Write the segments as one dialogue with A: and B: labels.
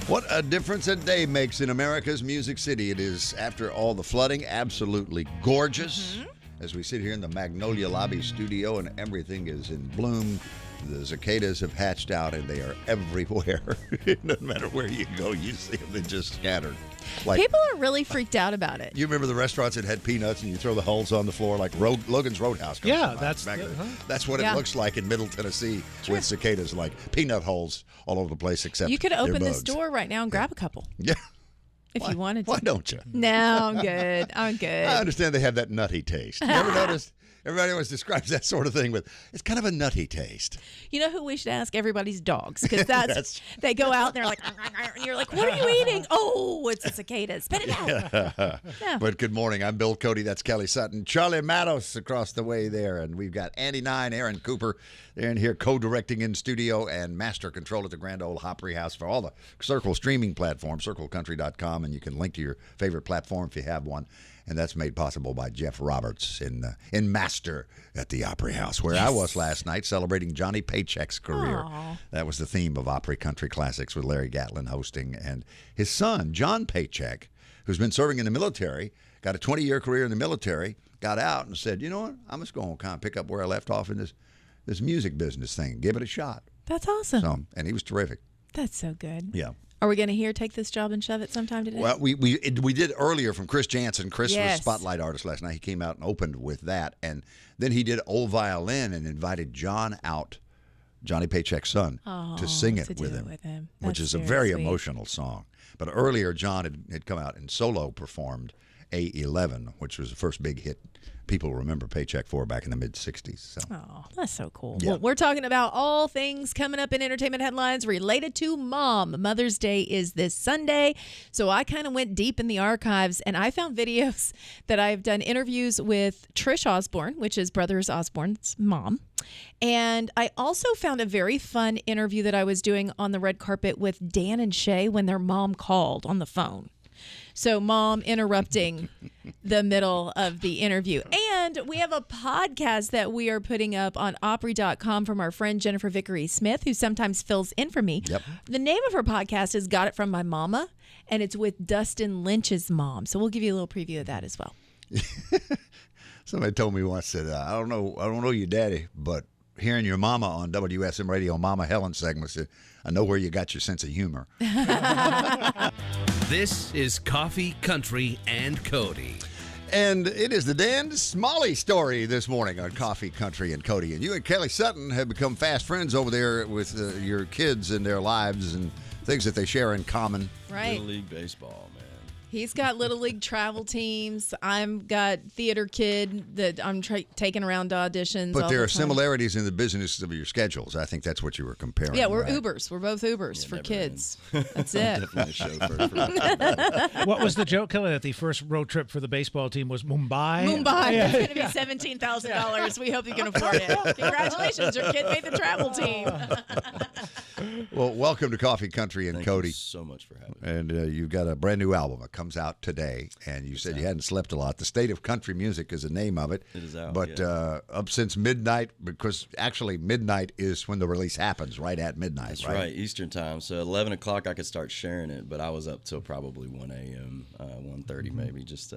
A: What a difference a day makes in America's Music City. It is, after all the flooding, absolutely gorgeous. As we sit here in the Magnolia Lobby studio and everything is in bloom, the cicadas have hatched out and they are everywhere. No matter where you go, you see them. They're just scattered. Like,
B: people are really freaked out about it.
A: you remember the restaurants that had peanuts and you throw the hulls on the floor like Logan's Roadhouse?
C: Yeah,
A: that's what it looks like in Middle Tennessee with cicadas, like peanut hulls all over the place. Except
B: you could
A: they're
B: open this
A: bugs.
B: door right now and grab a couple.
A: Yeah.
B: If you wanted to.
A: Why don't you?
B: No, I'm good. I'm good.
A: I understand they have that nutty taste. You ever noticed? Everybody always describes that sort of thing with, it's kind of a nutty taste.
B: You know who we should ask? Everybody's dogs. Because that's they go out and they're like, and you're like, what are you eating? Oh, it's a cicada. Spit it out. Yeah.
A: But good morning. I'm Bill Cody. That's Kelly Sutton. Charlie Mattos across the way there. And we've got Andy Nine, Aaron Cooper. They're in here co-directing in studio and master control at the Grand Ole Opry House for all the Circle streaming platforms, circlecountry.com. And you can link to your favorite platform if you have one. And that's made possible by Jeff Roberts in Master at the Opry House, where I was last night celebrating Johnny Paycheck's career.
B: Aww.
A: That was the theme of Opry Country Classics with Larry Gatlin hosting. And his son, John Paycheck, who's been serving in the military, got a 20-year career in the military, got out and said, you know what, I'm just going to kind of pick up where I left off in this music business thing, give it a shot.
B: That's awesome.
A: So, and he was terrific.
B: That's so good.
A: Yeah.
B: Are we going to take this job and shove it sometime today?
A: Well, we did earlier from Chris Jansen. Chris was
B: Yes.
A: Spotlight Artist last night. He came out and opened with that. And then he did Old Violin and invited John out, Johnny Paycheck's son, to sing it with him. Which is a very emotional song. But earlier, John had come out and solo performed A11, which was the first big hit people remember Paycheck for back in the mid-'60s. So.
B: Oh, that's so cool.
A: Yeah.
B: Well, we're talking about all things coming up in entertainment headlines related to Mom. Mother's Day is this Sunday, so I kind of went deep in the archives, and I found videos that I've done interviews with Trish Osborne, which is Brothers Osborne's mom. And I also found a very fun interview that I was doing on the red carpet with Dan and Shay when their mom called on the phone. So Mom interrupting the middle of the interview. And we have a podcast that we are putting up on Opry.com from our friend Jennifer Vickery Smith, who sometimes fills in for me.
A: Yep.
B: The name of her podcast is Got It From My Mama, and it's with Dustin Lynch's mom. So we'll give you a little preview of that as well.
A: Somebody told me once that I don't know your daddy, but hearing your mama on WSM Radio, Mama Helen segments, I know where you got your sense of humor.
D: This is Coffee, Country, and Cody.
A: And it is the Dan Smalley story this morning on Coffee, Country, and Cody. And you and Kelly Sutton have become fast friends over there with your kids and their lives and things that they share in common.
B: Right.
E: Little League Baseball, man.
B: He's got Little League travel teams. I've got theater kid that I'm taking around to auditions.
A: But
B: all
A: there
B: the
A: are
B: time.
A: similarities in the business of your schedules. I think that's what you were comparing.
B: Yeah, we're
A: right?
B: Ubers. We're both Ubers for
E: never
B: kids. That's it.
E: Definitely a chauffeur. For
C: What was the joke, Kelly, that the first road trip for the baseball team was Mumbai?
B: Mumbai.
C: Yeah.
B: It's going to be $17,000. We hope you can afford it. Congratulations, your kid made the travel team.
A: Well, welcome to Coffee, Country, and
E: Thank
A: Cody.
E: you so much for having me.
A: And you've got a brand new album that comes out today. And you said you hadn't slept a lot. The State of Country Music is the name of it.
E: It is out,
A: But
E: yeah.
A: up since midnight, because actually midnight is when the release happens, right at midnight.
E: That's right, Eastern time. So 11 o'clock I could start sharing it, but I was up till probably 1 a.m., 1:30 maybe, just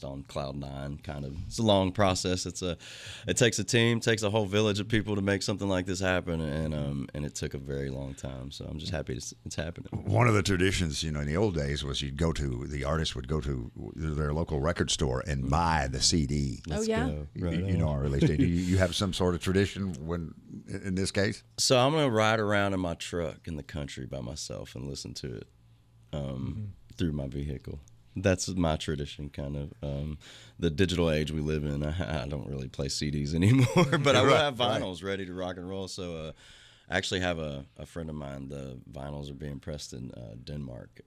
E: on cloud nine, kind of. It's a long process. It takes a team, takes a whole village of people to make something like this happen, and it took a very long time. So I'm just happy it's happening.
A: One of the traditions, in the old days was the artist would go to their local record store and buy the CD.
E: Let's
B: yeah?
E: go. Right
A: You know
E: on.
A: our release date. Do you have some sort of tradition in this case?
E: So I'm gonna ride around in my truck in the country by myself and listen to it through my vehicle. That's my tradition, kind of. The digital age we live in, I don't really play CDs anymore, but I will have vinyls ready to rock and roll. So I actually have a friend of mine. The vinyls are being pressed in Denmark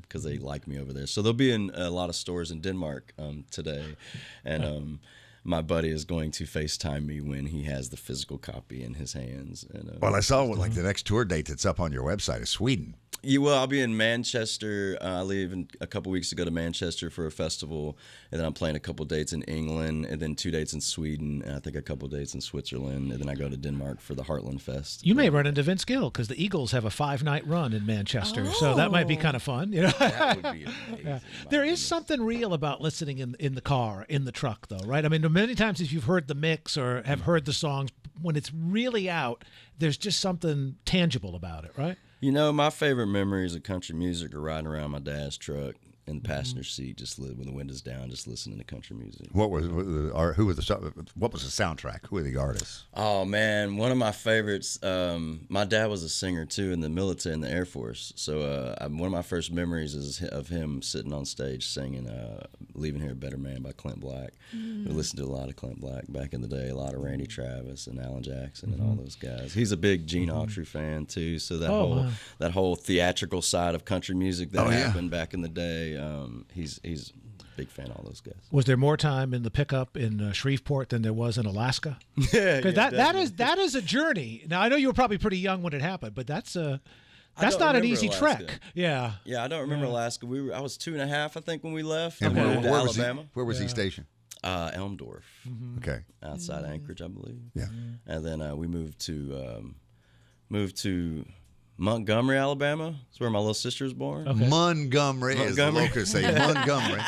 E: because they like me over there. So they'll be in a lot of stores in Denmark today. And my buddy is going to FaceTime me when he has the physical copy in his hands. And,
A: Well, I saw the next tour date that's up on your website is Sweden.
E: Well, I'll be in Manchester. I leave in a couple weeks to go to Manchester for a festival, and then I'm playing a couple dates in England, and then 2 dates in Sweden, and I think a couple dates in Switzerland, and then I go to Denmark for the Heartland Fest.
C: You may run into Vince Gill because the Eagles have a 5-night run in Manchester, so that might be kind of fun. You know,
E: That would be amazing.
C: yeah. There is something real about listening in the car, in the truck, though, right? I mean, many times if you've heard the mix or have heard the songs, when it's really out, there's just something tangible about it, right?
E: You know, my favorite memories of country music are riding around my dad's truck in the passenger seat, just with the windows down, just listening to country music.
A: What was what was the soundtrack? Who were the artists?
E: Oh man, one of my favorites. My dad was a singer too in the military, in the Air Force. So one of my first memories is of him sitting on stage singing "Leaving Here a Better Man" by Clint Black. We listened to a lot of Clint Black back in the day, a lot of Randy Travis and Alan Jackson and all those guys. He's a big Gene Autry fan too. So that whole theatrical side of country music that happened back in the day. He's a big fan of all those guys.
C: Was there more time in the pickup in Shreveport than there was in Alaska?
E: Yeah,
C: because that is a journey. Now I know you were probably pretty young when it happened, but that's not an easy trek. Yeah.
E: Yeah, I don't remember Alaska. I was 2.5, I think, when we left.
A: And
E: We moved to Alabama.
A: Where was he stationed?
E: Elmdorf,
A: Okay.
E: outside Anchorage, I believe.
A: Yeah.
E: And then we moved to Montgomery, Alabama. That's where my little sister was born.
C: Okay.
A: Montgomery, as the locals say. Montgomery.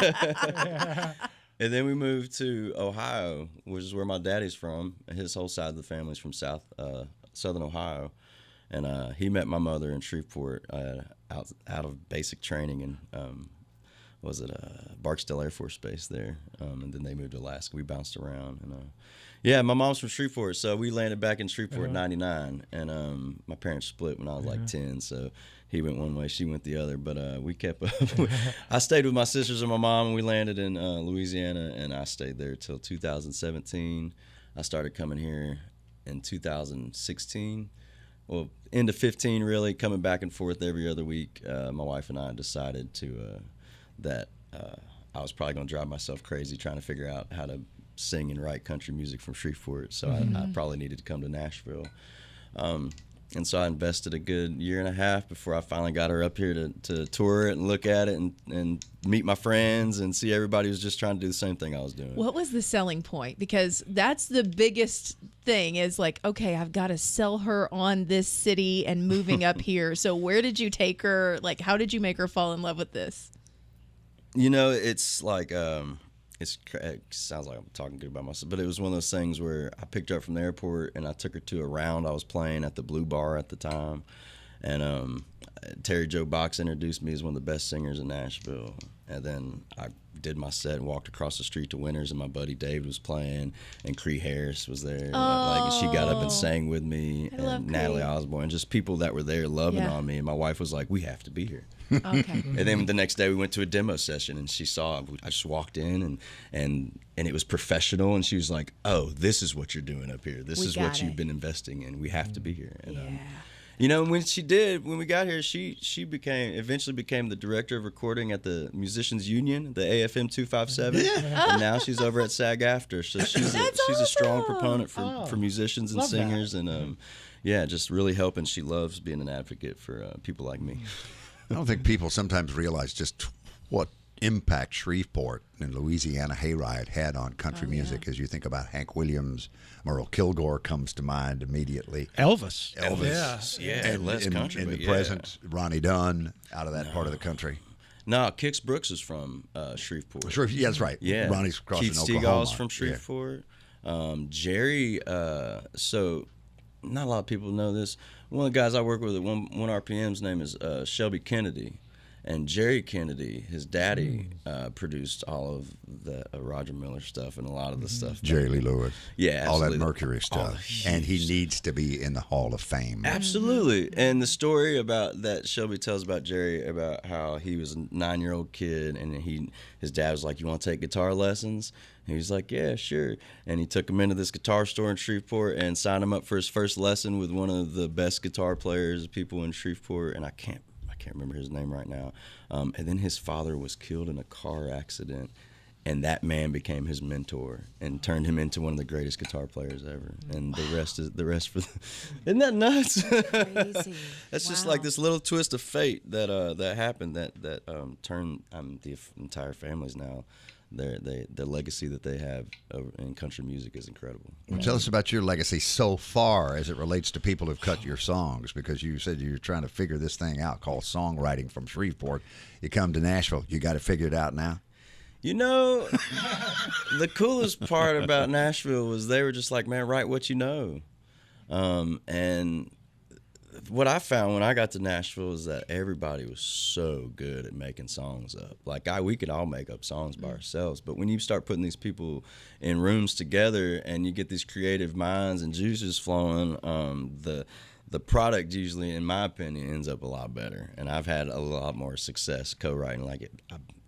E: And then we moved to Ohio, which is where my daddy's from. His whole side of the family's from southern Ohio. And he met my mother in Shreveport out of basic training in Barksdale Air Force Base there. And then they moved to Alaska. We bounced around. And my mom's from Shreveport, so we landed back in Shreveport in '99. And my parents split when I was like 10, so he went one way, she went the other. But we kept up. I stayed with my sisters and my mom, and we landed in Louisiana, and I stayed there till 2017. I started coming here in 2016. Well, into 15, really, coming back and forth every other week. My wife and I decided that I was probably going to drive myself crazy trying to figure out how to sing and write country music from Shreveport. So I probably needed to come to Nashville. And so I invested a good 1.5 years before I finally got her up here to tour it and look at it and meet my friends and see everybody was just trying to do the same thing I was doing.
B: What was the selling point? Because that's the biggest thing is like, okay, I've got to sell her on this city and moving up here. So where did you take her? Like, how did you make her fall in love with this?
E: You know, it's like it sounds like I'm talking good about myself, but it was one of those things where I picked her up from the airport and I took her to a round I was playing at the Blue Bar at the time, and Terry Joe Box introduced me as one of the best singers in Nashville, and then I did my set and walked across the street to Winners, and my buddy Dave was playing, and Cree Harris was there. Like, she got up and sang with me, and Natalie Osborne, just people that were there loving on me, and my wife was like, "We have to be here."
B: Okay.
E: And then the next day we went to a demo session, and she saw. I just walked in, and it was professional, and she was like, "Oh, this is what you're doing up here. This is what you've been investing in. We have to be here." And you know, when we got here, she eventually became the director of recording at the Musicians Union, the AFM 257, and now she's over at SAG-AFTRA. So she's a strong proponent for musicians and singers, and just really helping. She loves being an advocate for people like me.
A: I don't think people sometimes realize just what impact Shreveport and Louisiana Hayride had on country music. As you think about Hank Williams, Merle Kilgore comes to mind immediately.
C: Elvis.
A: And
E: less country,
A: in
E: but
A: the present, Ronnie Dunn out of that part of the country.
E: No, Kix Brooks is from Shreveport.
A: Yeah, that's right.
E: Yeah,
A: Ronnie's crossing
E: Keith
A: Oklahoma.
E: Stegall's from Shreveport. Jerry. So not a lot of people know this. One of the guys I work with at one RPM's name is Shelby Kennedy. And Jerry Kennedy, his daddy, produced all of the Roger Miller stuff and a lot of the stuff.
A: Jerry Lee Lewis.
E: Yeah,
A: all
E: absolutely.
A: that Mercury stuff. And he needs to be in the Hall of Fame.
E: Absolutely. And the story about that Shelby tells about Jerry, about how he was a 9-year-old kid and his dad was like, "You want to take guitar lessons?" And he was like, "Yeah, sure." And he took him into this guitar store in Shreveport and signed him up for his first lesson with one of the best guitar players, people in Shreveport, and I can't remember his name right now. And then his father was killed in a car accident And that man became his mentor and turned him into one of the greatest guitar players ever. And the rest isn't that nuts?
B: Crazy.
E: That's just like this little twist of fate that happened that turned the entire families now. The legacy that they have in country music is incredible.
A: Well, tell us about your legacy so far as it relates to people who've cut your songs, because you said you're trying to figure this thing out called songwriting from Shreveport. You come to Nashville, you got to figure it out now.
E: You know, the coolest part about Nashville was they were just like, man, write what you know. And what I found when I got to Nashville is that everybody was so good at making songs up. Like, we could all make up songs by ourselves, but when you start putting these people in rooms together and you get these creative minds and juices flowing, the product usually, in my opinion, ends up a lot better. And I've had a lot more success co-writing. Like,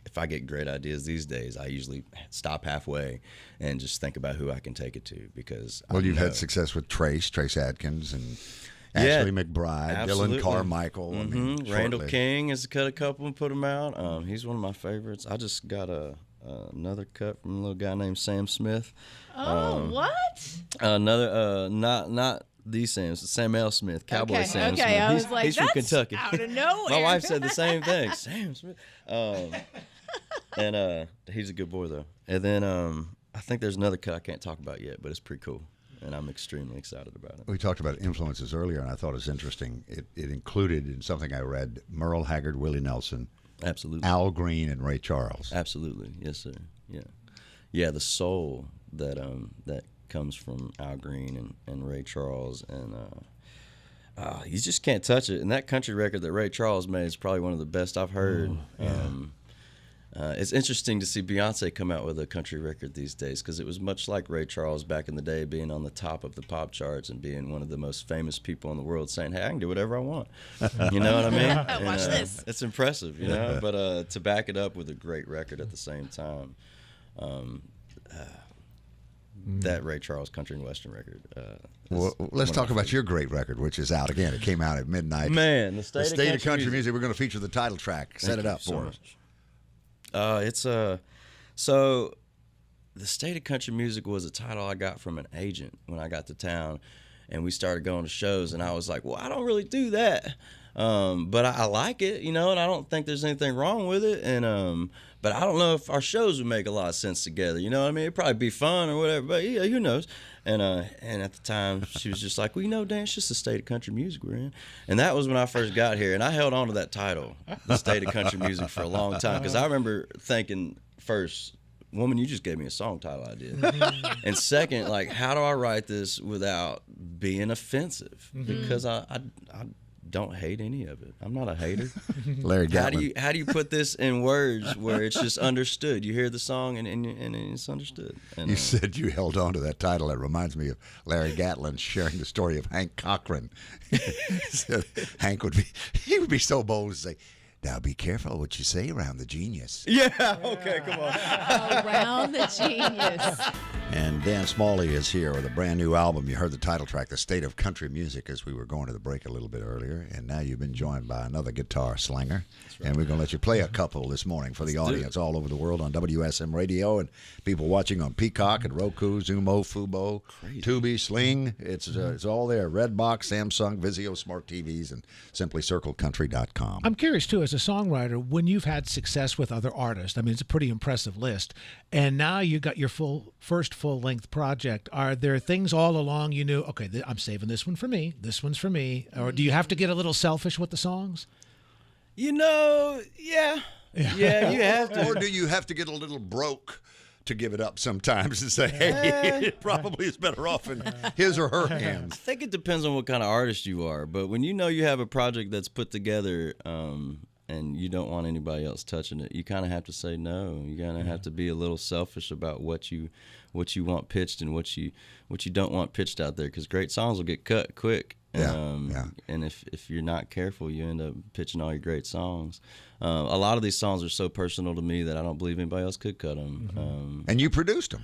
E: if I get great ideas these days, I usually stop halfway and just think about who I can take it to, because
A: you've had success with Trace Adkins, and Ashley McBride,
E: absolutely.
A: Dylan Carmichael.
E: Mm-hmm.
A: I mean,
E: Randall King has cut a couple and put them out. He's one of my favorites. I just got another cut from a little guy named Sam Smith.
B: What?
E: Another not the Sam L. Smith, Cowboy Sam Smith.
B: I was like,
E: he's from
B: that's
E: Kentucky.
B: out of nowhere.
E: My wife said the same thing. Sam Smith. And he's a good boy though. And then I think there's another cut I can't talk about yet, but it's pretty cool, and I'm extremely excited about it.
A: We talked about influences earlier, and I thought it was interesting. It included, in something I read, Merle Haggard, Willie Nelson,
E: absolutely,
A: Al Green, and Ray Charles.
E: Absolutely, yes, sir. Yeah. The soul that comes from Al Green and Ray Charles, and you just can't touch it. And that country record that Ray Charles made is probably one of the best I've heard. It's interesting to see Beyonce come out with a country record these days, because it was much like Ray Charles back in the day, being on the top of the pop charts and being one of the most famous people in the world, saying, hey, I can do whatever I want. You know what I mean?
B: Watch this.
E: It's impressive, you know, but to back it up with a great record at the same time, that Ray Charles country and western record.
A: Well, let's talk about your great record, which is out again. It came out at midnight.
E: Man, the state
A: of country music. We're going to feature the title track. Set it up for us.
E: So the State of Country Music was a title I got from an agent when I got to town, and we started going to shows, and I was like, well, I don't really do that, but I like it, you know, and I don't think there's anything wrong with it, and but I don't know if our shows would make a lot of sense together, you know what I mean? It'd probably be fun or whatever, but yeah, who knows? And at the time, she was just like, well, you know, Dan, it's just the State of Country Music we're in. And that was when I first got here, and I held on to that title, the State of Country Music, for a long time, because I remember thinking, first, woman, you just gave me a song title idea. And second, like, how do I write this without being offensive? Because I don't hate any of it. I'm not a hater.
A: Larry Gatlin.
E: How do you put this in words where it's just understood? You hear the song and it's understood. And,
A: you said you held on to that title. It reminds me of Larry Gatlin sharing the story of Hank Cochran. Said Hank would be so bold to say, now be careful what you say around the genius.
E: Yeah, okay, come on.
B: Around the genius.
A: And Dan Smalley is here with a brand new album. You heard the title track, The State of Country Music, as we were going to the break a little bit earlier. And now you've been joined by another guitar slinger. Right. And we're going to let you play a couple this morning for the audience all over the world on WSM Radio, and people watching on Peacock and Roku, Zumo, Fubo, Tubi, Sling. It's all there. Redbox, Samsung, Vizio, Smart TVs, and simplycirclecountry.com.
C: I'm curious, too, as a songwriter, when you've had success with other artists, I mean, it's a pretty impressive list, and now you got your first full-length project. Are there things all along you knew, okay, I'm saving this one for me, this one's for me, or do you have to get a little selfish with the songs?
E: You know, yeah, you have to.
A: Or do you have to get a little broke to give it up sometimes and say, hey, it probably is better off in his or her hands?
E: I think it depends on what kind of artist you are, but when you know you have a project that's put together and you don't want anybody else touching it, you kind of have to say no. You kind of have to be a little selfish about what you want pitched and what you don't want pitched out there, because great songs will get cut quick. And if you're not careful, you end up pitching all your great songs. A lot of these songs are so personal to me that I don't believe anybody else could cut them.
A: And you produced them.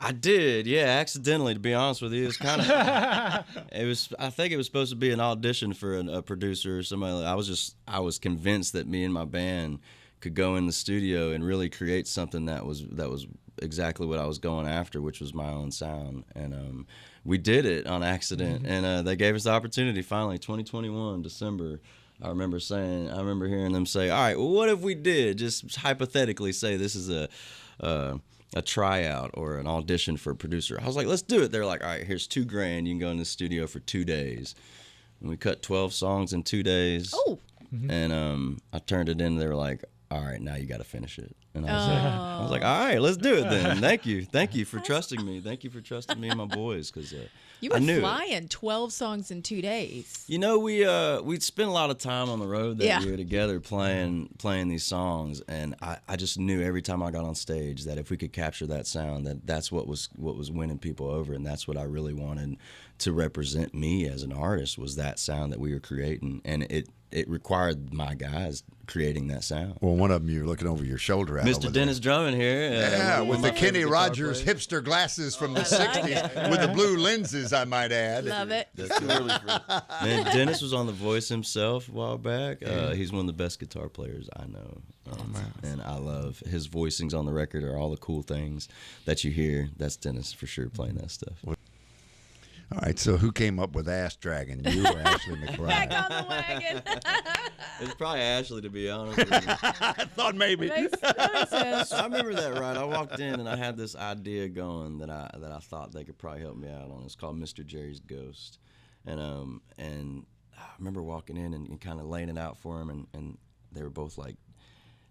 E: I did, yeah, accidentally, to be honest with you. It's kind of, I think it was supposed to be an audition for a producer or somebody. I was convinced that me and my band could go in the studio and really create something that was exactly what I was going after, which was my own sound. And we did it on accident, and they gave us the opportunity finally, 2021, December. I remember hearing them say, all right, well, what if we did, just hypothetically say this is a tryout or an audition for a producer. I was like, let's do it. They're like, all right, here's $2,000. You can go in the studio for 2 days. And we cut 12 songs in 2 days.
B: Oh.
E: And I turned it in. They were like, all right, now you got to finish it. And I was like, all right, let's do it then. Thank you for trusting me. Thank you for trusting me and my boys, because
B: You were
E: I knew
B: flying 12 songs in 2 days.
E: You know, we'd spent a lot of time on the road that year together playing these songs, and I just knew every time I got on stage that if we could capture that sound, that's what was winning people over, and that's what I really wanted to represent me as an artist, was that sound that we were creating, and it required my guys creating that sound.
A: Well, one of them you're looking over your shoulder at.
E: Mr. Dennis Drummond here.
A: Yeah, with the Kenny Rogers hipster glasses from the 60s with the blue lenses, I might add.
B: Love it.
E: That's too early for it. Man, Dennis was on The Voice himself a while back. He's one of the best guitar players I know. And I love his voicings on the record are all the cool things that you hear. That's Dennis for sure playing that stuff.
A: All right, so who came up with Ass Dragon? You or Ashley McBride?
B: Back on the wagon.
E: It's probably Ashley, to be honest with you.
A: I thought maybe.
B: That makes sense.
E: I remember that, right? I walked in and I had this idea going that I thought they could probably help me out on. It's called Mr. Jerry's Ghost, and I remember walking in and kind of laying it out for them, and they were both like,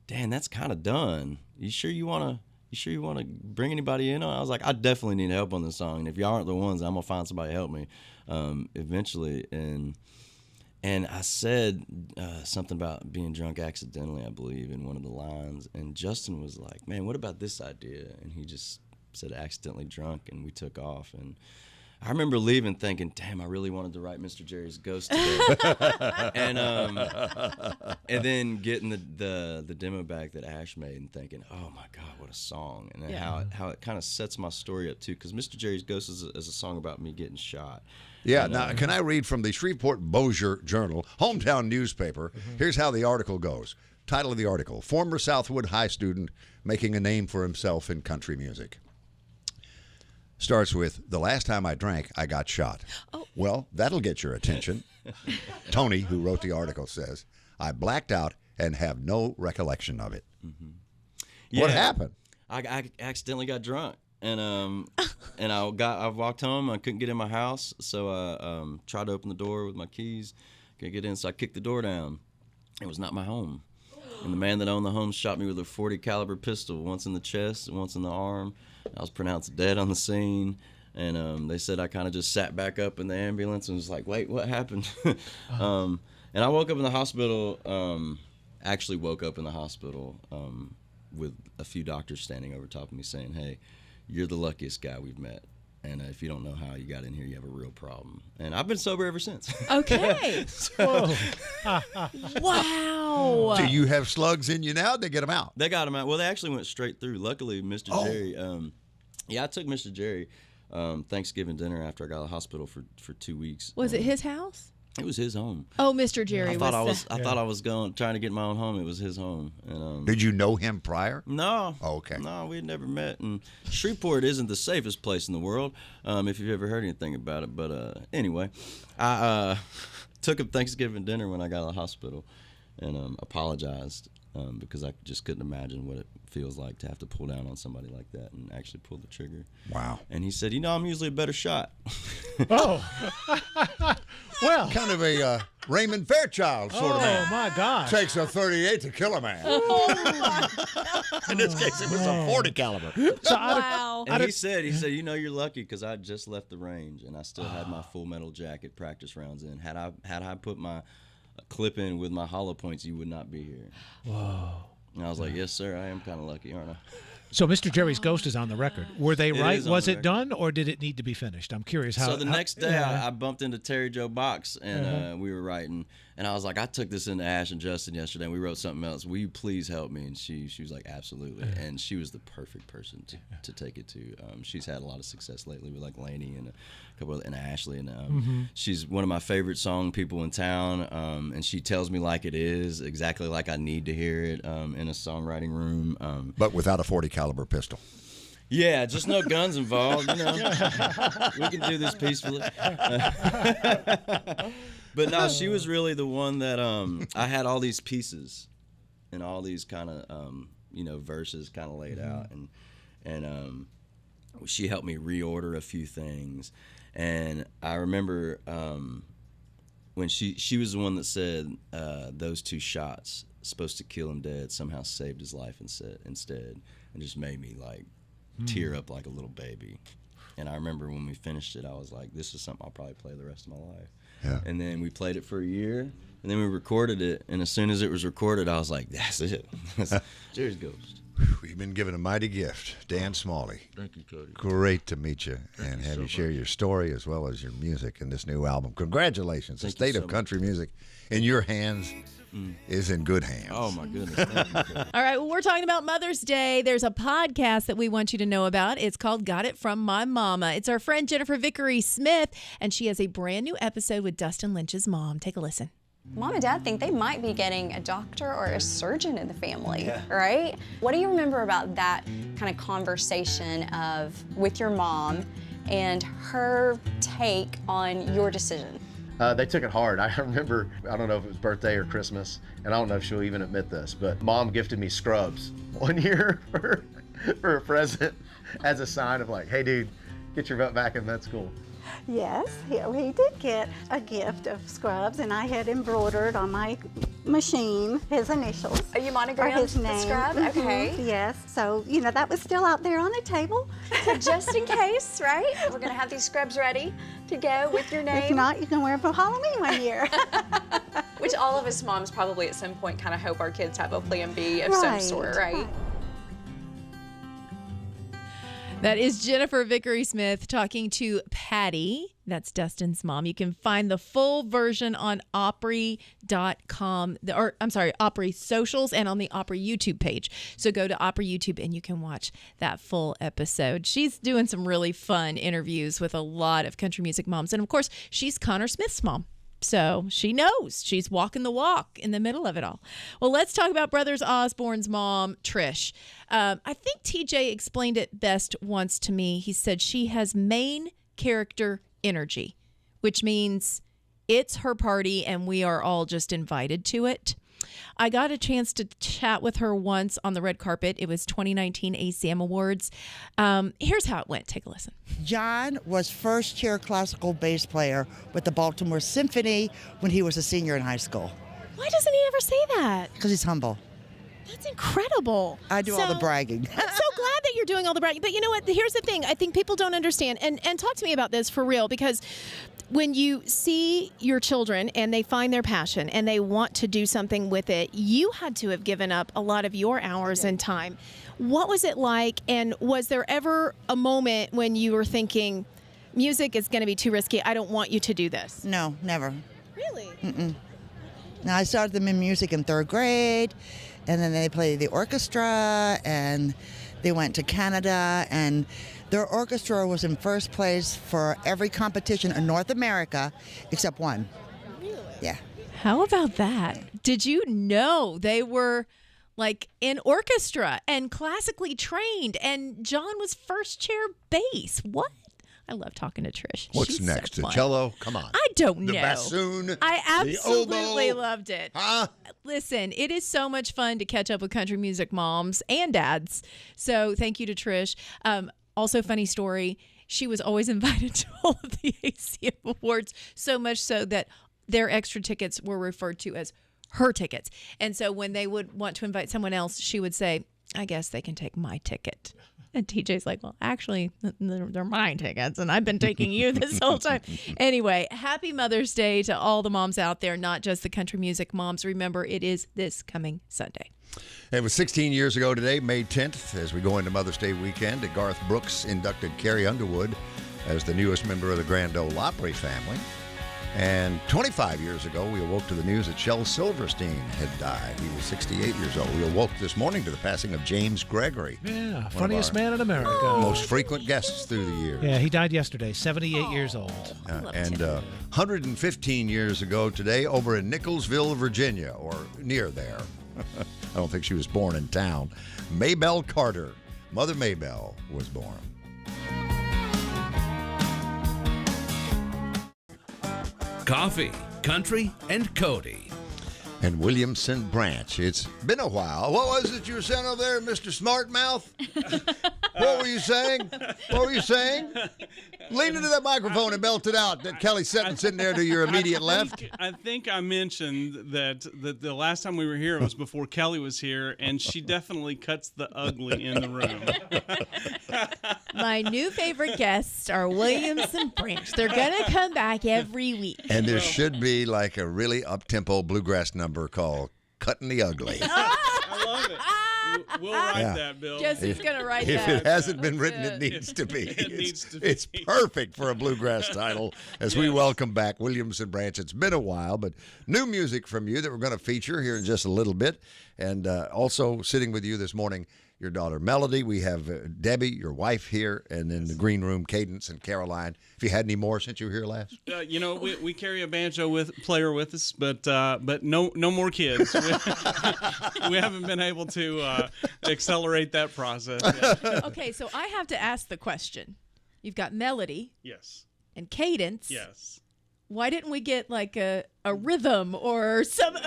E: "Dan, that's kind of done. You sure you want to bring anybody in on it?" I was like, I definitely need help on this song. And if y'all aren't the ones, I'm going to find somebody to help me eventually. And I said something about being drunk accidentally, I believe, in one of the lines. And Justin was like, man, what about this idea? And he just said accidentally drunk, and we took off. And I remember leaving thinking, damn, I really wanted to write Mr. Jerry's Ghost today. and then getting the demo back that Ash made and thinking, oh my God, what a song. And then how it kind of sets my story up too, because Mr. Jerry's Ghost is a song about me getting shot.
A: Yeah, now can I read from the Shreveport Bossier Journal, hometown newspaper? Here's how the article goes. Title of the article, former Southwood High student making a name for himself in country music. Starts with, the last time I drank, I got shot. Oh. Well, that'll get your attention. Tony, who wrote the article, says, I blacked out and have no recollection of it. Mm-hmm. Yeah, what happened?
E: I accidentally got drunk. And I walked home. I couldn't get in my house, so I tried to open the door with my keys. Couldn't get in, so I kicked the door down. It was not my home. And the man that owned the home shot me with a .40 caliber pistol, once in the chest and once in the arm. I was pronounced dead on the scene, and they said I kind of just sat back up in the ambulance and was like, wait, what happened? And I woke up in the hospital, actually woke up in the hospital with a few doctors standing over top of me saying, hey, you're the luckiest guy we've met. And if you don't know how you got in here, you have a real problem. And I've been sober ever since.
B: Okay. Wow.
A: Do you have slugs in you now? They get them out.
E: They got them out. Well, they actually went straight through. Luckily, Mr. Jerry. I took Mr. Jerry Thanksgiving dinner after I got out of the hospital for 2 weeks.
B: Was it his house?
E: It was his home.
B: Oh, Mr. Jerry.
E: I thought I was trying to get my own home. It was his home. And,
A: did you know him prior?
E: No.
A: Oh, okay.
E: No, we had never met. And Shreveport isn't the safest place in the world, if you've ever heard anything about it. But anyway, I took him Thanksgiving dinner when I got out of the hospital, and apologized because I just couldn't imagine what it feels like to have to pull down on somebody like that and actually pull the trigger.
A: Wow.
E: And he said, I'm usually a better shot.
C: Oh. Well.
A: Kind of a Raymond Fairchild sort of man.
C: Oh, my God.
A: Takes a 38 to kill a man. In this case, it was a .40 caliber.
B: Wow.
E: And he said, you're lucky because I just left the range and I still had my full metal jacket practice rounds in. Had I put my clip in with my hollow points, you would not be here.
C: Whoa.
E: And I was like, yes, sir, I am kind of lucky, aren't I?
C: So Mr. Jerry's Ghost is on the record. Were they
E: It
C: right?
E: is on
C: Was
E: the
C: it
E: record.
C: done, or did it need to be finished? I'm curious how.
E: So the next day,
C: yeah.
E: I bumped into Terry Jo Box, and we were writing, and I was like, I took this into Ash and Justin yesterday, and we wrote something else. Will you please help me? And she was like, absolutely. And she was the perfect person to take it to. She's had a lot of success lately with like Lainey and a couple and Ashley, and she's one of my favorite song people in town. And she tells me like it is, exactly like I need to hear it in a songwriting room.
A: But without a 40 caliber pistol.
E: Yeah, just no guns involved, you know. We can do this peacefully. But no, she was really the one that I had all these pieces and all these kind of verses kind of laid out, and she helped me reorder a few things. And I remember when she was the one that said those 2 shots supposed to kill him dead somehow saved his life instead, and just made me like tear up like a little baby. And I remember when we finished it, I was like, this is something I'll probably play the rest of my life.
A: Yeah.
E: And then we played it for a year, and then we recorded it, and as soon as it was recorded, I was like, that's it. Jerry's Ghost.
A: We've been given a mighty gift, Dan Smalley.
E: Thank you, Cody.
A: Great to meet you and have you share your story as well as your music in this new album. Congratulations. The
E: Thank you
A: state
E: so
A: of
E: much.
A: country music in your hands is in good hands.
E: Oh, my goodness. Thank you, Cody.
B: All right, well, we're talking about Mother's Day. There's a podcast that we want you to know about. It's called Got It From My Mama. It's our friend Jennifer Vickery Smith, and she has a brand new episode with Dustin Lynch's mom. Take a listen.
F: Mom and Dad think they might be getting a doctor or a surgeon in the family, right? What do you remember about that kind of conversation with your mom and her take on your decision?
G: They took it hard. I remember, I don't know if it was birthday or Christmas, and I don't know if she'll even admit this, but Mom gifted me scrubs one year for a present as a sign of like, hey dude, get your butt back in med school.
H: Yes, he did get a gift of scrubs, and I had embroidered on my machine his initials.
F: Are you
H: Or
F: monogrammed
H: his
F: the
H: name.
F: scrub?
H: Mhm,
F: Okay.
H: Yes, so, that was still out there on the table.
F: So just in case, right? We're gonna have these scrubs ready to go with your name.
H: If not, you can wear them for Halloween one year.
F: Which all of us moms probably at some point kind of hope our kids have a plan B of some sort, right?
B: That is Jennifer Vickery Smith talking to Patty. That's Dustin's mom. You can find the full version on Opry.com, Opry socials and on the Opry YouTube page. So go to Opry YouTube and you can watch that full episode. She's doing some really fun interviews with a lot of country music moms. And of course, she's Connor Smith's mom. So she knows. She's walking the walk in the middle of it all. Well, let's talk about Brothers Osborne's mom, Trish. I think TJ explained it best once to me. He said she has main character energy, which means it's her party and we are all just invited to it. I got a chance to chat with her once on the red carpet. It was 2019 ACM Awards. Here's how it went. Take a listen.
I: John was first chair classical bass player with the Baltimore Symphony when he was a senior in high school.
J: Why doesn't he ever say that?
I: Because he's humble.
J: That's incredible.
I: I do all the bragging.
J: I'm so glad that you're doing all the bragging. But you know what? Here's the thing. I think people don't understand. And talk to me about this for real, because when you see your children and they find their passion and they want to do something with it, you had to have given up a lot of your hours and time. What was it like? And was there ever a moment when you were thinking, music is going to be too risky, I don't want you to do this?
I: No, never.
J: Really?
I: Now, I started them in music in 3rd grade, and then they played the orchestra, and they went to Canada, and their orchestra was in first place for every competition in North America except one.
J: Really?
I: Yeah.
B: How about that? Did you know they were like in orchestra and classically trained, and John was first chair bass? What? I love talking to Trish.
A: What's
B: She's
A: next?
B: So
A: The
B: fun.
A: cello? Come on.
B: I don't know.
A: The bassoon?
B: I absolutely
A: the oboe?
B: loved it.
A: Huh?
B: Listen, it is so much fun to catch up with country music moms and dads. So thank you to Trish. Also, funny story, she was always invited to all of the ACM Awards, so much so that their extra tickets were referred to as her tickets. And so when they would want to invite someone else, she would say, I guess they can take my ticket. And TJ's like, well, actually, they're my tickets, and I've been taking you this whole time. Anyway, happy Mother's Day to all the moms out there, not just the country music moms. Remember, it is this coming Sunday.
A: It was 16 years ago today, May 10th, as we go into Mother's Day weekend, that Garth Brooks inducted Carrie Underwood as the newest member of the Grand Ole Opry family. And 25 years ago, we awoke to the news that Shel Silverstein had died. He was 68 years old. We awoke this morning to the passing of James Gregory.
C: Yeah, funniest man in America.
A: Most frequent guests through the years.
C: Yeah, he died yesterday, 78 years old.
A: And 115 years ago today, over in Nicholsville, Virginia, or near there. I don't think she was born in town. Maybelle Carter, Mother Maybelle, was born.
D: Coffee, country, and Cody.
A: And Williamson Branch. It's been a while. What was it you were saying over there, Mr. Smartmouth? What were you saying? What were you saying? Lean into that microphone and belt it out. That Kelly Sutton sitting there to your immediate left.
K: I think I mentioned that the last time we were here, it was before Kelly was here, and she definitely cuts the ugly in the room.
B: My new favorite guests are Williamson Branch. They're going to come back every week.
A: And there should be like a really up-tempo bluegrass number called Cutting the Ugly.
K: I love it. We'll write that, Bill.
B: Jesse's going to write
A: If
B: that.
A: it hasn't been written, it needs to be. It's perfect for a bluegrass title as we welcome back Williamson Branch. It's been a while, but new music from you that we're going to feature here in just a little bit. And also sitting with you this morning, your daughter Melody. We have Debbie, your wife, here, and in the green room, Cadence and Caroline. If you had any more since you were here last?
K: We carry a banjo player with us, but no more kids. We haven't been able to accelerate that process yet.
B: Okay, so I have to ask the question. You've got Melody.
K: Yes.
B: And Cadence.
K: Yes.
B: Why didn't we get like a rhythm or some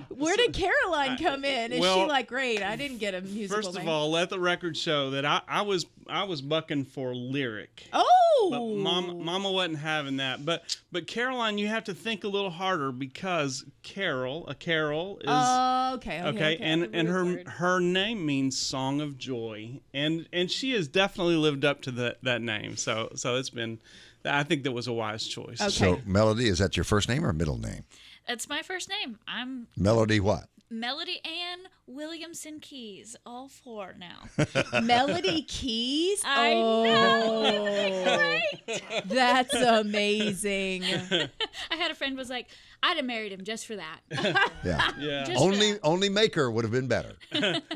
B: where did Caroline come in? Is she like, great, I didn't get a musical
K: First of
B: name.
K: all, let the record show that I was bucking for lyric.
B: Oh,
K: but Mama wasn't having that. But Caroline, you have to think a little harder because Carol is okay, and her name means song of joy, and she has definitely lived up to that name. So it's been. I think that was a wise choice.
B: Okay.
A: So, Melody, is that your first name or middle name?
L: That's my first name. I'm
A: Melody what?
L: Melody Ann Williamson Keys. All four now.
B: Melody Keys?
L: I know. Right?
B: That's amazing.
L: I had a friend was like, I'd have married him just for that.
A: Yeah.
L: Just
A: Only Maker would have been better.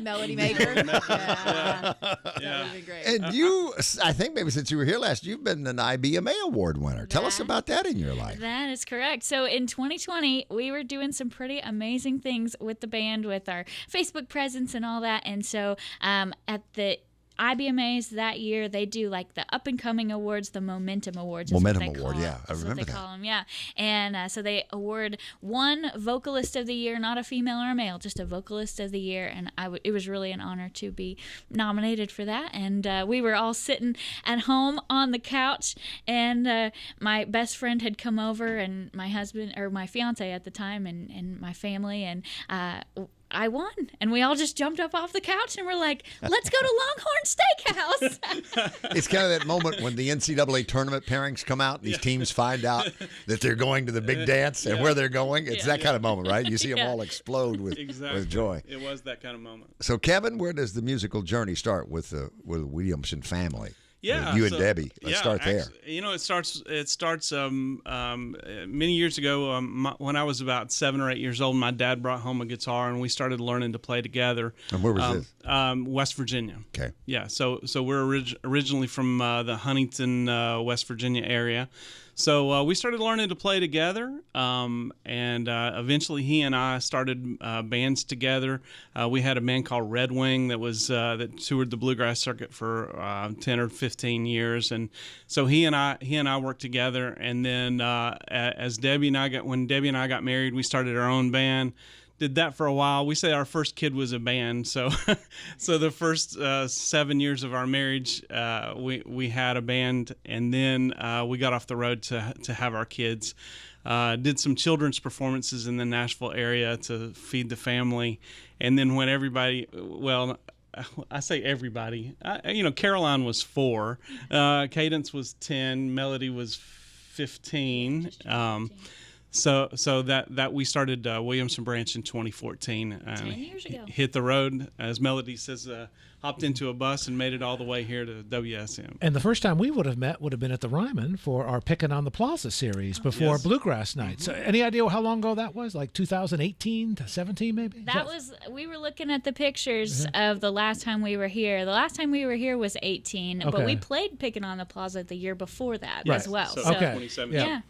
B: Melody Maker. Yeah. That would have been great.
A: And you, I think maybe since you were here last, you've been an IBMA award winner. Tell us about that in your life.
L: That is correct. So in 2020, we were doing some pretty amazing things with the band, with our Facebook presence and all that. And so at the IBMAs that year, they do like the up and coming awards, the Momentum Awards.
A: Momentum Award, yeah, I remember that.
L: That's what they call them, yeah. And so they award one vocalist of the year, not a female or a male, just a vocalist of the year. And it was really an honor to be nominated for that. And we were all sitting at home on the couch, and my best friend had come over, and my husband or my fiance at the time, and my family, and I won, and we all just jumped up off the couch and we're like, let's go to Longhorn Steakhouse.
A: It's kind of that moment when the NCAA tournament pairings come out and these teams find out that they're going to the big dance and where they're going. It's that kind of moment, right? You see them all explode with joy.
K: It was that kind of moment.
A: So, Kevin, where does the musical journey start with the Williamson family?
K: Yeah,
A: you and Debbie. Let's start there.
K: It starts many years ago. When I was about 7 or 8 years old, my dad brought home a guitar, and we started learning to play together.
A: And where was this?
K: West Virginia.
A: Okay.
K: Yeah. So we're originally from the Huntington, West Virginia area. So we started learning to play together, and eventually he and I started bands together. We had a band called Red Wing that toured the bluegrass circuit for 10 or 15 years, and so he and I worked together. And then when Debbie and I got married, we started our own band. Did that for a while. We say our first kid was a band, so the first 7 years of our marriage, we had a band, and then we got off the road to have our kids. Did some children's performances in the Nashville area to feed the family, and then when everybody, I say everybody, Caroline was 4, Cadence was 10, Melody was 15. So that we started Williamson Branch in 2014.
L: 10 years ago.
K: Hit the road, as Melody says, hopped into a bus and made it all the way here to WSM.
C: And the first time we would have met would have been at the Ryman for our Pickin' on the Plaza series before Bluegrass Night. So any idea how long ago that was? Like 2018 to 17 maybe?
L: We were looking at the pictures of the last time we were here. The last time we were here was 18, but we played Pickin' on the Plaza the year before that as well.
K: So 2017.
L: Yeah.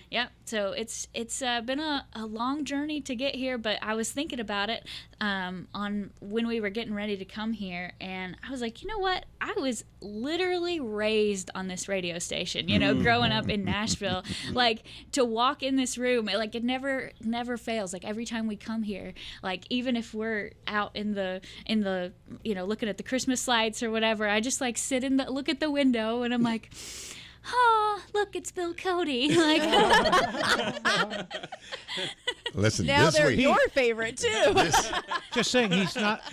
L: Yeah. So it's been a long journey to get here, but I was thinking about it on when we were getting ready to come here, and I was like, you know what? I was literally raised on this radio station, growing up in Nashville. Like, to walk in this room, it never fails. Like, every time we come here, like, even if we're out in the looking at the Christmas lights or whatever, I just like look at the window and I'm like, oh, look, it's Bill Cody. Like,
A: listen,
B: now
A: this
B: they're
A: week,
B: your favorite too.
C: Just saying,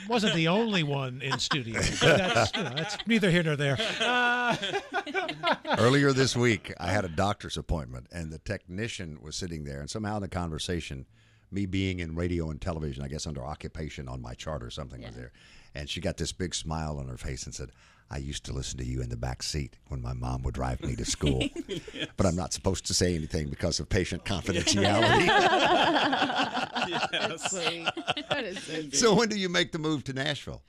C: wasn't the only one in studio. That's neither here nor there.
A: earlier this week, I had a doctor's appointment, and the technician was sitting there, and somehow in the conversation, me being in radio and television, I guess under occupation on my chart or something was there, and she got this big smile on her face and said, I used to listen to you in the back seat when my mom would drive me to school. But I'm not supposed to say anything because of patient confidentiality.
B: That's sweet. That is so good.
A: So when do you make the move to Nashville?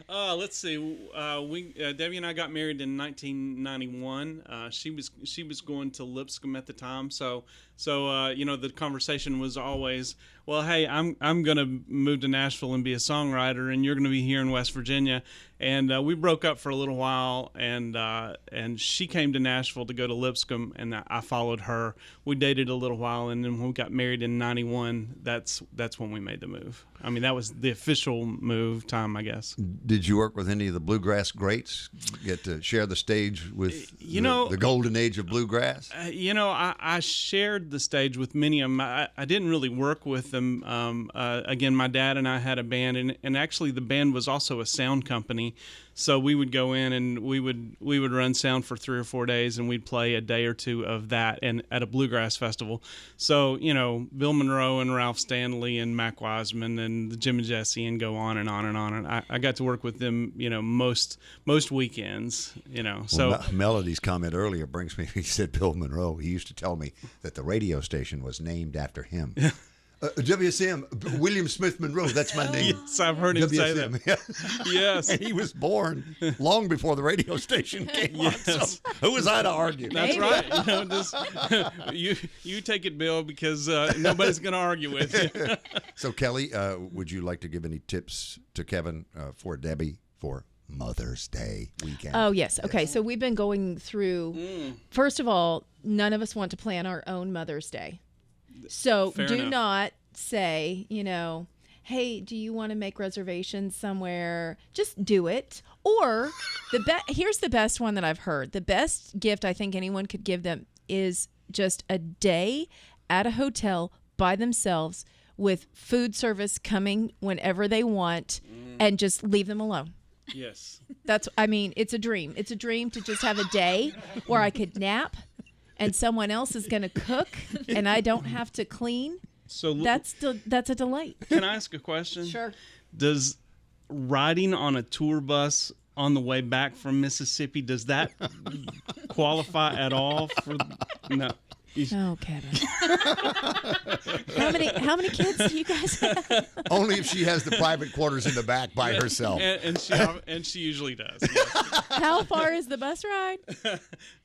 K: Let's see. Debbie and I got married in 1991. She was going to Lipscomb at the time, so the conversation was always, well, hey, I'm gonna move to Nashville and be a songwriter, and you're gonna be here in West Virginia. And we broke up for a little while, and she came to Nashville to go to Lipscomb, and I followed her. We dated a little while, and then when we got married in 91, that's when we made the move. I mean, that was the official move time, I guess.
A: Did you work with any of the bluegrass greats? Get to share the stage with the golden age of bluegrass?
K: I shared the stage with many of them. I didn't really work with them. Again, my dad and I had a band, and actually the band was also a sound company. So we would go in and we would run sound for 3 or 4 days, and we'd play a day or two of that and at a bluegrass festival. So, Bill Monroe and Ralph Stanley and Mac Wiseman and Jim and Jesse, and go on and on and on. And I got to work with them, most weekends, So
A: well, Melody's comment earlier brings me, he said Bill Monroe, he used to tell me that the radio station was named after him. WSM, William Smith Monroe, that's my name.
K: Yes, I've heard him say that. Yes.
A: And he was born long before the radio station came on. So who was I to argue?
K: That's right. You take it, Bill, because nobody's going to argue with you.
A: So, Kelly, would you like to give any tips to Kevin for Debbie for Mother's Day weekend?
B: Oh, yes. Okay, so we've been going through, first of all, none of us want to plan our own Mother's Day. So
K: Fair
B: do
K: enough.
B: not say, hey, do you want to make reservations somewhere? Just do it. Or here's the best one that I've heard. The best gift I think anyone could give them is just a day at a hotel by themselves with food service coming whenever they want, and just leave them alone.
K: Yes.
B: It's a dream. It's a dream to just have a day where I could nap and someone else is going to cook and I don't have to clean.
K: So
B: that's a delight.
K: Can I ask a question?
B: Sure.
K: Does riding on a tour bus on the way back from Mississippi, does that qualify at all for? No.
B: Oh, Kevin. How many kids do you guys have?
A: Only if she has the private quarters in the back by herself.
K: And she usually does. Yes.
B: How far is the bus ride?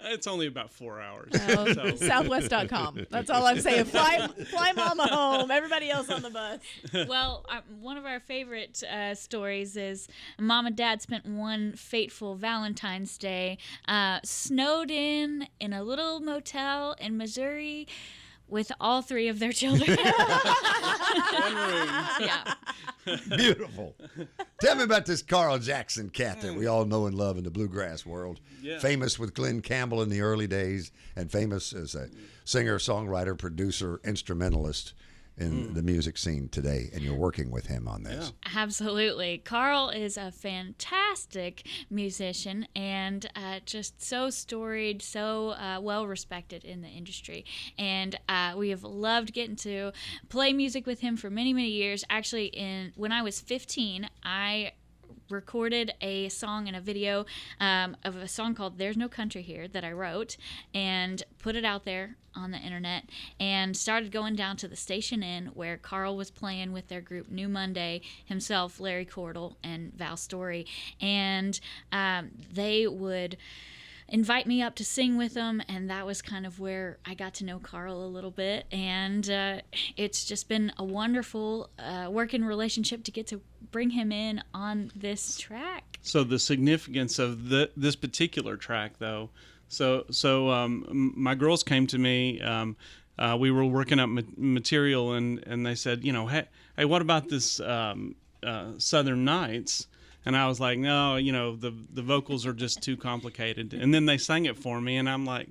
K: It's only about 4 hours.
B: Oh,
K: So.
B: Southwest.com. That's all I'm saying. Fly mama home. Everybody else on the bus.
L: Well, one of our favorite stories is Mom and Dad spent one fateful Valentine's Day snowed in a little motel in Missouri with all 3 of their children.
K: One room.
L: Yeah.
A: Beautiful. Tell me about this Carl Jackson cat that we all know and love in the bluegrass world.
K: Yeah.
A: Famous with Glenn Campbell in the early days, and famous as a singer, songwriter, producer, instrumentalist. in the music scene today, and you're working with him on this.
L: Absolutely. Carl is a fantastic musician and just so storied, so well respected in the industry. And we have loved getting to play music with him for many, many years. Actually, when I was 15, I recorded a song and a video of a song called There's No Country Here that I wrote and put it out there on the internet and started going down to the Station Inn where Carl was playing with their group New Monday, himself, Larry Cordell, and Val Story. And they would invite me up to sing with them, and that was kind of where I got to know Carl a little bit. And it's just been a wonderful working relationship to get to bring him in on this track.
K: So the significance of this particular track, though, so my girls came to me. We were working up material, and they said, hey, what about this Southern Nights? And I was like, no, the vocals are just too complicated. And then they sang it for me, and I'm like,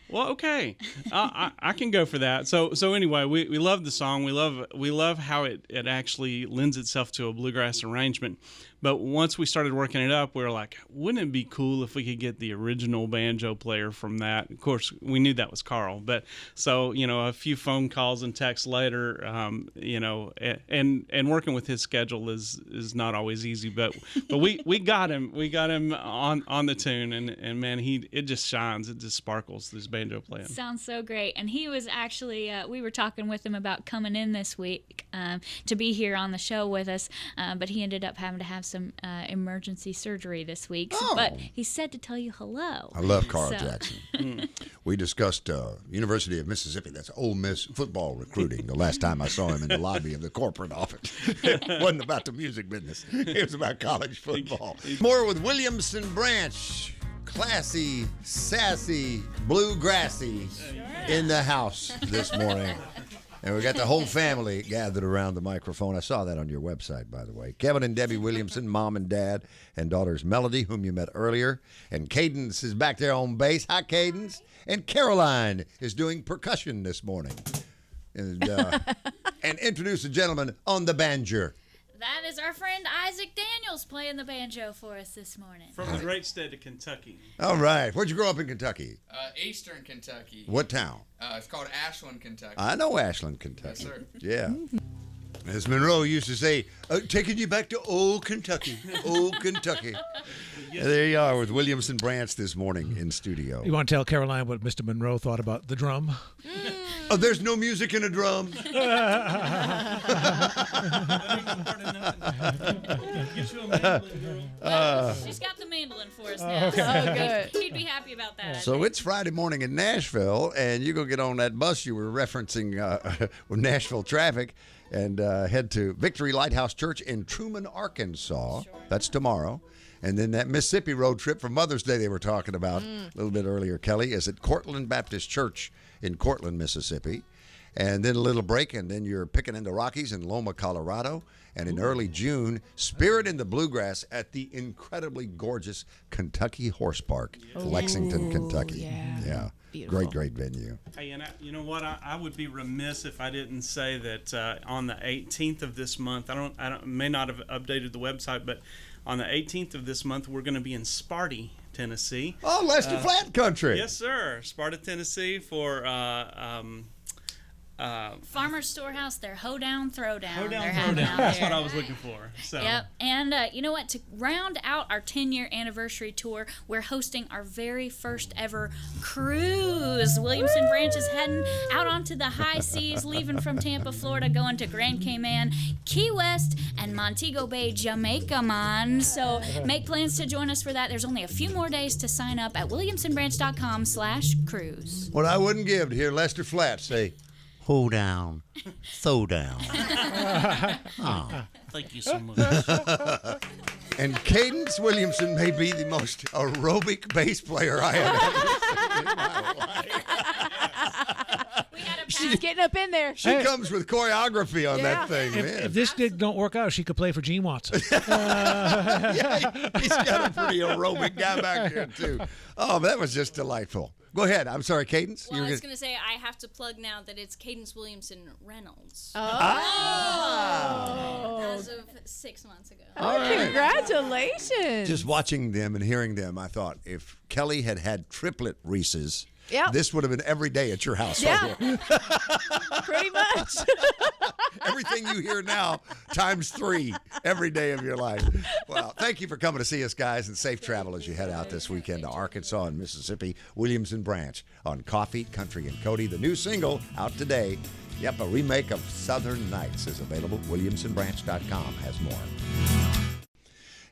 K: well, okay, I can go for that. So anyway, we love the song. We love how it actually lends itself to a bluegrass arrangement. But once we started working it up, we were like, wouldn't it be cool if we could get the original banjo player from that? Of course, we knew that was Carl. But so, a few phone calls and texts later, and working with his schedule is not always easy. But we got him. We got him on the tune, and man, it just shines. It just sparkles, this banjo playing.
L: Sounds so great. And he was actually, we were talking with him about coming in this week to be here on the show with us, but he ended up having to have some emergency surgery this week.
A: Oh.
L: But he said to tell you hello.
A: I love Carl Jackson. We discussed University of Mississippi. That's Ole Miss football recruiting the last time I saw him in the lobby of the corporate office. It wasn't about the music business. It was about college football. More with Williamson Branch. Classy, sassy, bluegrassy in the house this morning. And we got the whole family gathered around the microphone. I saw that on your website, by the way. Kevin and Debbie Williamson, mom and dad, and daughters Melody, whom you met earlier. And Cadence is back there on bass. Hi, Cadence. And Caroline is doing percussion this morning. And introduce the gentleman on the banjo.
L: That is our friend Isaac Daniels playing the banjo for us this morning.
K: From the great state of Kentucky.
A: All right. Where'd you grow up in Kentucky?
M: Eastern Kentucky.
A: What town?
M: It's called Ashland, Kentucky.
A: I know Ashland, Kentucky.
M: Yes, sir.
A: Yeah. As Monroe used to say, taking you back to old Kentucky. Old Kentucky. Yes. There you are with Williamson Branch this morning in studio.
C: You want to tell Caroline what Mr. Monroe thought about the drum?
A: Oh, there's no music in a drum.
L: She's got the mandolin for us now.
C: Okay.
L: Oh, good. He'd be happy about that.
A: So it's Friday morning in Nashville, and you're going to get on that bus you were referencing with Nashville traffic and head to Victory Lighthouse Church in Truman, Arkansas. Sure. That's tomorrow. And then that Mississippi road trip for Mother's Day they were talking about a little bit earlier, Kelly, is at Cortland Baptist Church in Cortland, Mississippi. And then a little break, and then you're picking in the Rockies in Loma, Colorado. And in early June, Spirit in the Bluegrass at the incredibly gorgeous Kentucky Horse Park, Lexington, Kentucky. Yeah. Beautiful. Great venue.
K: Hey, and you know what? I would be remiss if I didn't say that on the 18th of this month, I may not have updated the website, but on the 18th of this month, we're going to be in Sparty, Tennessee.
A: Oh, Lester Flat Country.
K: Yes, sir. Sparta, Tennessee for
L: Farmer's Storehouse, their Hoedown Throwdown.
K: Hoedown Throwdown. That's what I was looking for. So.
L: Yep. And you know what? To round out our 10-year anniversary tour, we're hosting our very first ever cruise. Williamson Branch is heading out onto the high seas, leaving from Tampa, Florida, going to Grand Cayman, Key West, and Montego Bay, Jamaica, man. So make plans to join us for that. There's only a few more days to sign up at williamsonbranch.com/cruise.
A: What I wouldn't give to hear Lester Flat say, hold down, throw down. Oh.
K: Thank you so much.
A: And Cadence Williamson may be the most aerobic bass player I have ever seen in my life.
B: She's getting up in there.
A: She comes with choreography on that thing, man.
C: If this gig don't work out, she could play for Gene Watson.
A: Yeah, he's got a pretty aerobic guy back there, too. Oh, that was just delightful. Go ahead. I'm sorry, Cadence.
N: Well, I was going to say I have to plug now that it's Cadence Williamson Reynolds. As of 6 months ago.
A: All right.
B: Congratulations.
A: Just watching them and hearing them, I thought if Kelly had had triplet Reese's, this would have been every day at your house.
B: Yeah. Pretty much.
A: Everything you hear now times 3 every day of your life. Well, thank you for coming to see us, guys, and safe travel as you head out this weekend to Arkansas and Mississippi. Williamson Branch on Coffee, Country, and Cody. The new single out today. Yep, a remake of Southern Nights is available. WilliamsonBranch.com has more.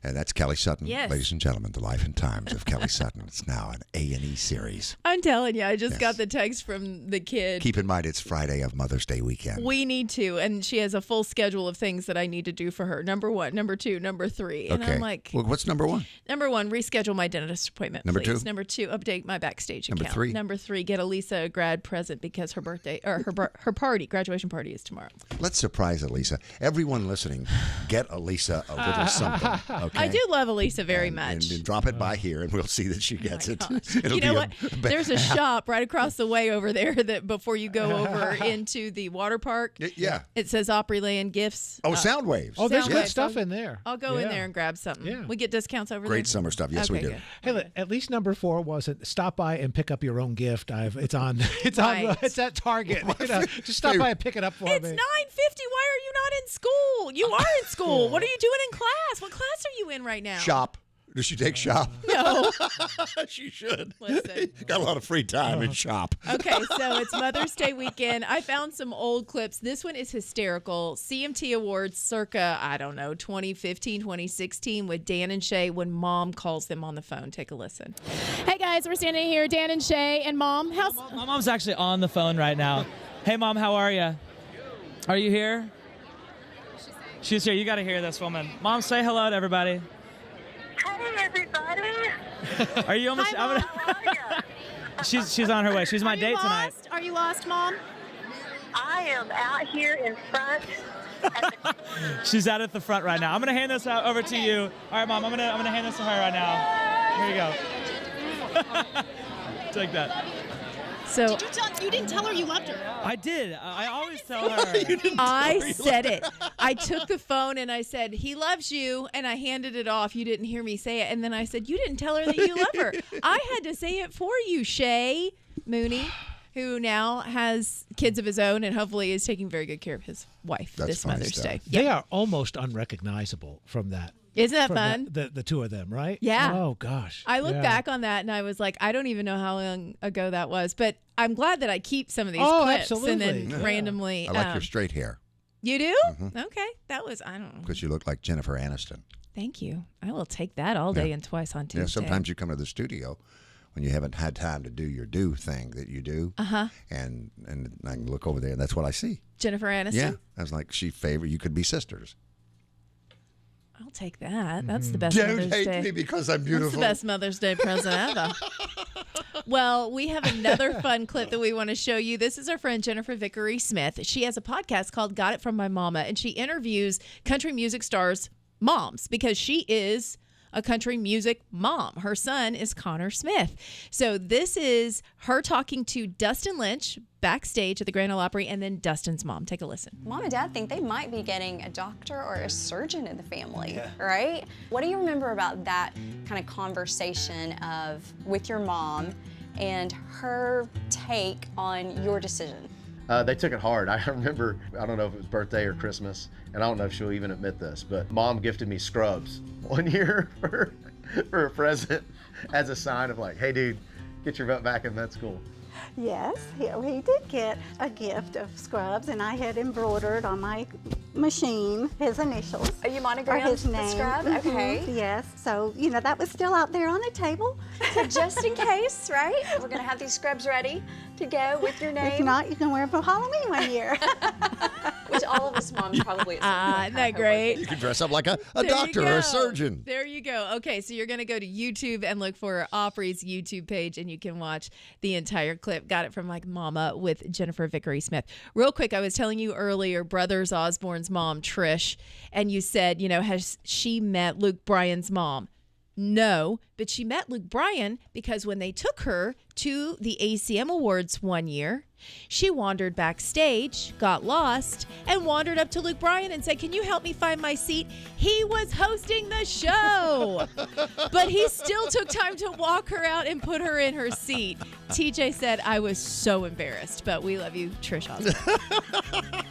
A: And that's Kelly Sutton.
B: Yes.
A: Ladies and gentlemen, the life and times of Kelly Sutton. It's now an A&E series.
B: I'm telling you, I just got the text from the kid.
A: Keep in mind, it's Friday of Mother's Day weekend.
B: We need to, and she has a full schedule of things that I need to do for her. Number 1, number 2, number 3. And
A: Okay.
B: I'm like,
A: Well, what's number 1?
B: number 1, reschedule my dentist appointment,
A: Number
B: please.
A: 2?
B: Number 2, update my backstage
A: Number
B: account.
A: 3?
B: Number 3, get Elisa a grad present because her birthday or her party, graduation party is tomorrow.
A: Let's surprise Elisa. Everyone listening, get Elisa a little something. Okay?
B: I do love Elisa very much.
A: And drop it by here, and we'll see that she gets it. It'll
B: You know
A: be
B: what? There's a shop right across the way over there that before you go over into the water park.
A: Yeah.
B: It says Opryland Gifts.
A: Oh, sound waves.
C: Oh, there's
B: Sound
C: good
B: waves.
C: stuff in there.
B: I'll go in
C: Yeah.
B: there and grab something.
C: Yeah.
B: We get discounts over there.
A: Great summer stuff. Yes, we
B: Okay,
A: do.
B: good.
C: Hey, look, at least number 4 wasn't stop by and pick up your own gift. It's on. It's
B: Right.
C: It's at Target. Just stop by and pick it up for
B: It's
C: me.
B: 9:50. Why are you not in school? You are in school. What are you doing in class? What class are you in right now?
A: Shop. Does she take shop?
B: No.
A: She should.
B: Listen.
A: Got a lot of free time in shop.
B: Okay, so it's Mother's Day weekend. I found some old clips. This one is hysterical. CMT Awards circa, 2015, 2016 with Dan and Shay when Mom calls them on the phone. Take a listen.
J: Hey guys, we're standing here, Dan and Shay and Mom. How's
O: My mom's actually on the phone right now. Hey, Mom, how are you? Are you here? She's here. You got to hear this woman. Mom, say hello to everybody.
P: Hey, everybody.
O: Are you almost?
J: Hi, Mom.
O: She's on her way. She's my date tonight.
J: Are you lost, Mom?
P: I am out here in front.
O: She's out at the front right now. I'm gonna hand this over to you. All right, Mom. I'm gonna hand this to her right now. Here you go. Take that.
B: So
J: You didn't tell her you loved her.
O: I did. I always tell her.
B: I said it. I took the phone and I said, "He loves you," and I handed it off. You didn't hear me say it. And then I said, "You didn't tell her that you love her." I had to say it for you, Shay Mooney, who now has kids of his own and hopefully is taking very good care of his wife this Mother's Day.
C: They are almost unrecognizable from that.
B: Isn't that
C: from
B: fun?
C: The two of them, right?
B: Yeah.
C: Oh, gosh.
B: I look
C: Yeah.
B: back on that and I was like, I don't even know how long ago that was, but I'm glad that I keep some of these clips and then randomly.
A: I like your straight hair
B: You do?
A: Mhm.
B: Okay. That was, I don't know.
A: because you look like Jennifer Aniston.
B: Thank you. I will take that all day and twice on Tuesday.
A: Yeah, sometimes you come to the studio when you haven't had time to do your do thing that you do.
B: Uh-huh.
A: And I can look over there and that's what I see.
B: Jennifer Aniston?
A: Yeah. I was like, she favored, you could be sisters.
B: I'll take that. That's the best
A: Don't
B: Mother's
A: hate
B: Day.
A: me because I'm beautiful.
B: That's the best Mother's Day present ever. Well, we have another fun clip that we want to show you. This is our friend Jennifer Vickery Smith. She has a podcast called Got It From My Mama, and she interviews country music stars' moms because she is a country music mom. Her son is Connor Smith. So this is her talking to Dustin Lynch backstage at the Grand Ole Opry and then Dustin's mom. Take a listen.
F: Mom and Dad think they might be getting a doctor or a surgeon in the family, right? What do you remember about that kind of conversation with your mom and her take on your decision?
G: They took it hard. I remember, I don't know if it was birthday or Christmas, and I don't know if she'll even admit this, but Mom gifted me scrubs one year for a present as a sign of like, hey dude, get your butt back in med school.
H: Yes, he did get a gift of scrubs, and I had embroidered on my machine his initials.
F: Are you monogrammed
H: his
F: the
H: name.
F: scrub? Okay.
H: Yes, so, that was still out there on the table.
F: So just in case, right? We're going to have these scrubs ready to go with your name.
H: If not, you can wear them for Halloween one year.
F: Which all of us moms probably at some point
B: Isn't that great?
A: You can dress up like a
B: There you
A: doctor or
B: go.
A: a surgeon.
B: There you go. Okay, so you're going to go to YouTube and look for Opry's YouTube page, and you can watch the entire clip. Got it from my mama with Jennifer Vickery Smith. Real quick, I was telling you earlier, Brothers Osborne's mom, Trish, and you said, has she met Luke Bryan's mom? No, but she met Luke Bryan because when they took her to the ACM Awards one year, she wandered backstage, got lost, and wandered up to Luke Bryan and said, "Can you help me find my seat?" He was hosting the show, but he still took time to walk her out and put her in her seat. TJ said, "I was so embarrassed, but we love you, Trish Osborne."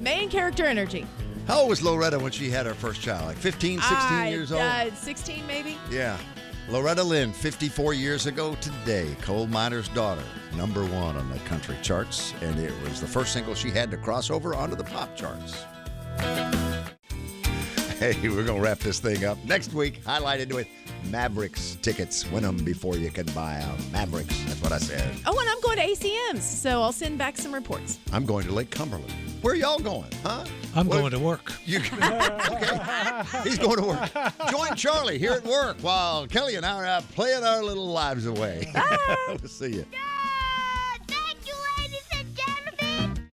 B: Main character energy.
A: How old was Loretta when she had her first child? Like 15, 16 years old?
B: 16 maybe.
A: Yeah. Loretta Lynn, 54 years ago today, coal miner's daughter, #1 on the country charts, and it was the first single she had to cross over onto the pop charts. Hey, we're going to wrap this thing up. Next week, highlighted with Mavericks tickets. Win them before you can buy them. Mavericks, that's what I said.
B: Oh, and I'm going to ACMs, so I'll send back some reports.
A: I'm going to Lake Cumberland. Where are y'all going, huh?
C: I'm going to work.
A: Okay. He's going to work. Join Charlie here at work while Kelly and I are out playing our little lives away. We'll see you.